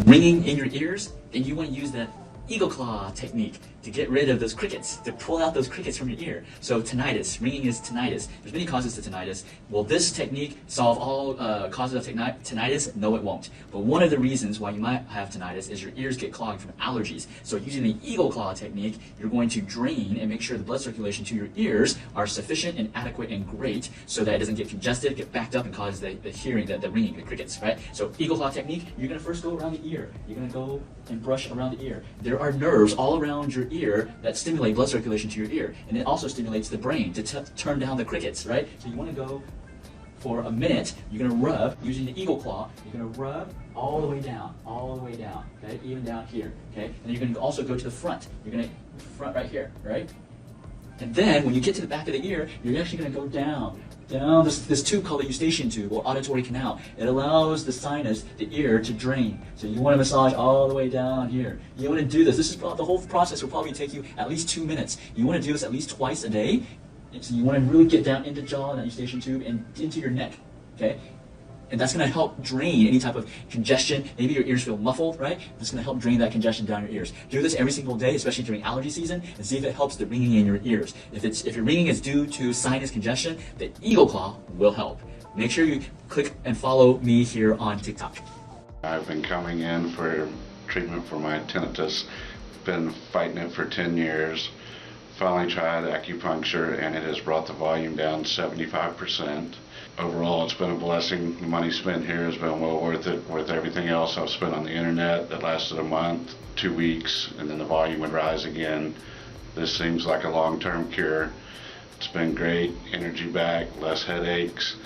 ringing in your ears, then you want to use that eagle claw technique to get rid of those crickets, to pull out those crickets from your ear. So tinnitus, ringing is tinnitus. There's many causes to tinnitus. Will this technique solve all causes of tinnitus? No, it won't. But one of the reasons why you might have tinnitus is your ears get clogged from allergies. So using the eagle claw technique, you're going to drain and make sure the blood circulation to your ears are sufficient and adequate and great so that it doesn't get congested, get backed up, and cause the hearing, the ringing, the crickets, right? So eagle claw technique, you're going to first go around the ear. You're going to go and brush around the ear. There are nerves all around your ear that stimulate blood circulation to your ear, and it also stimulates the brain to turn down the crickets, right? So you want to go for a minute. You're going to rub using the eagle claw. You're going to rub all the way down, okay, even down here, okay? And then you're going to also go to the front. You're going to front right here, right? And then when you get to the back of the ear, you're actually going to go down this tube called the eustachian tube or auditory canal. It allows the sinus, the ear, to drain. So you want to massage all the way down here. You want to do this. This is the whole process will probably take you at least 2 minutes. You want to do this at least twice a day. So you want to really get down into jaw, that eustachian tube, and into your neck, okay? And that's going to help drain any type of congestion. Maybe your ears feel muffled, right? That's going to help drain that congestion down your ears. Do this every single day, especially during allergy season, and see if it helps the ringing in your ears. If your ringing is due to sinus congestion, the eagle claw will help. Make sure you click and follow me here on TikTok. I've been coming in for treatment for my tinnitus. Been fighting it for 10 years. Finally tried acupuncture, and it has brought the volume down 75%. Overall, it's been a blessing. The money spent here has been well worth it, worth everything else I've spent on the internet. That lasted a month, 2 weeks, and then the volume would rise again. This seems like a long-term cure. It's been great. Energy back, less headaches,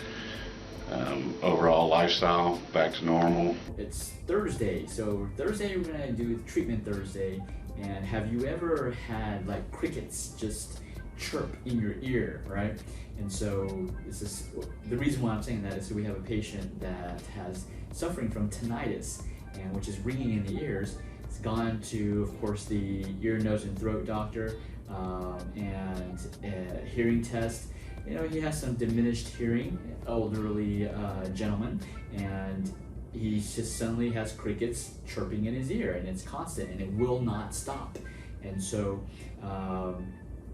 overall lifestyle back to normal. It's Thursday, so Thursday we're gonna do treatment Thursday. And have you ever had like crickets just chirp in your ear, right? And so this is the reason why I'm saying that is so we have a patient that has suffering from tinnitus, and which is ringing in the ears. It's gone to, of course, the ear, nose, and throat doctor and a hearing test. You know, he has some diminished hearing, elderly gentleman, and he just suddenly has crickets chirping in his ear, and it's constant and it will not stop. And so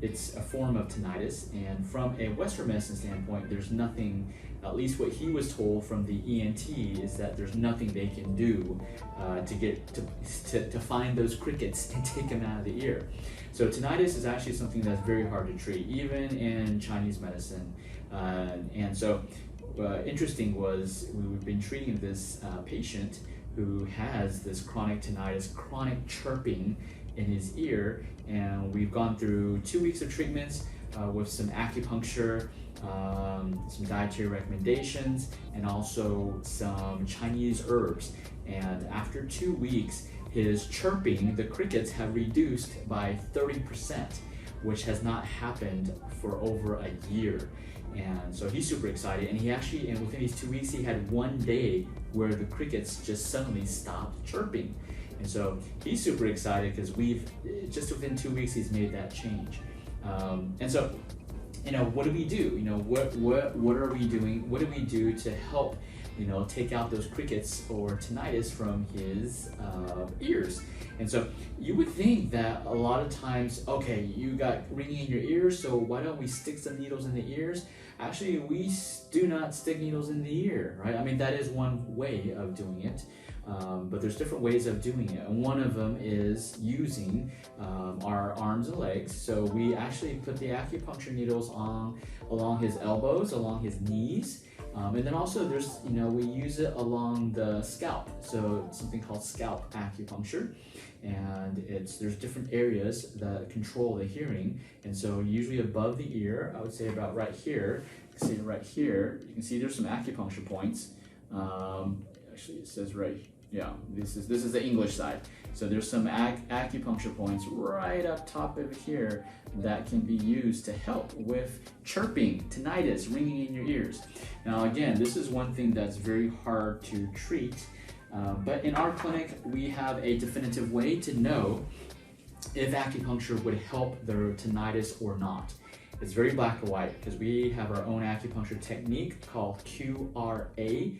it's a form of tinnitus, and from a Western medicine standpoint, there's nothing, at least what he was told from the ENT, is that there's nothing they can do to find those crickets and take them out of the ear. So tinnitus is actually something that's very hard to treat, even in Chinese medicine. And so interesting was we've been treating this patient who has this chronic tinnitus, chronic chirping in his ear, and we've gone through 2 weeks of treatments with some acupuncture, some dietary recommendations, and also some Chinese herbs. And after 2 weeks, his chirping, the crickets, have reduced by 30%, which has not happened for over a year. And so he's super excited, and and within these 2 weeks, he had 1 day where the crickets just suddenly stopped chirping. And so he's super excited because just within 2 weeks, he's made that change. And so, you know, what do we do? You know, what are we doing? What do we do to help, you know, take out those crickets or tinnitus from his ears? And so you would think that a lot of times, okay, you got ringing in your ears, so why don't we stick some needles in the ears? Actually, we do not stick needles in the ear, right? I mean, that is one way of doing it, but there's different ways of doing it. And one of them is using our arms and legs. So we actually put the acupuncture needles along his elbows, along his knees, and then also there's, you know, we use it along the scalp. So it's something called scalp acupuncture. And there's different areas that control the hearing. And so usually above the ear, I would say about right here, you can see right here, you can see there's some acupuncture points. Actually it says right, yeah, this is the English side. So there's some acupuncture points right up top of here that can be used to help with chirping, tinnitus, ringing in your ears. Now again, this is one thing that's very hard to treat. But in our clinic, we have a definitive way to know if acupuncture would help the tinnitus or not. It's very black and white because we have our own acupuncture technique called QRA,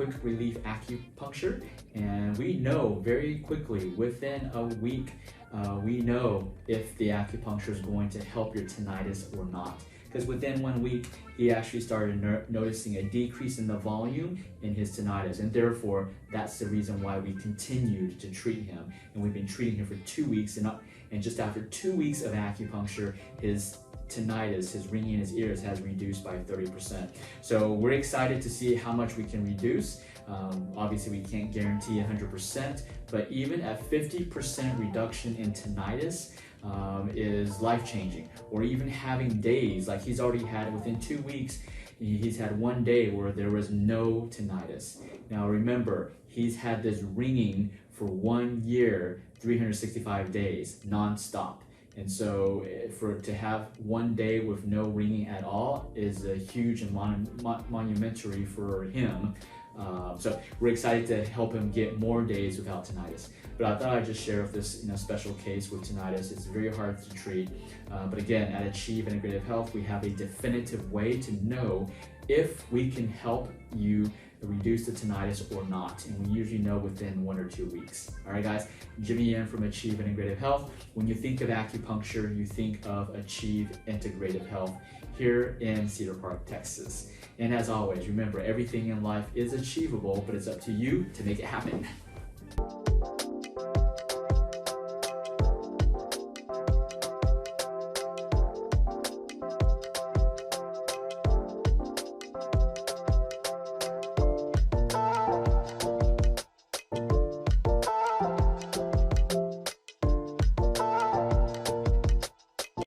quick relief acupuncture, and we know very quickly, within a week, we know if the acupuncture is going to help your tinnitus or not. Because within 1 week, he actually started noticing a decrease in the volume in his tinnitus, and therefore that's the reason why we continued to treat him. And we've been treating him for 2 weeks, and just after 2 weeks of acupuncture, his tinnitus, his ringing in his ears, has reduced by 30%. So we're excited to see how much we can reduce. Obviously, we can't guarantee 100%, but even at 50% reduction in tinnitus is life-changing. Or even having days, like he's already had within 2 weeks, he's had 1 day where there was no tinnitus. Now remember, he's had this ringing for 1 year, 365 days, non-stop. And so to have 1 day with no ringing at all is a huge and monumentary for him. So we're excited to help him get more days without tinnitus. But I thought I'd just share with this special case with tinnitus. It's very hard to treat. But again, at Achieve Integrative Health, we have a definitive way to know if we can help you reduce the tinnitus or not. And we usually know within 1 or 2 weeks. All right, guys, Jimmy Yen from Achieve Integrative Health. When you think of acupuncture, you think of Achieve Integrative Health here in Cedar Park, Texas. And as always, remember, everything in life is achievable, but it's up to you to make it happen.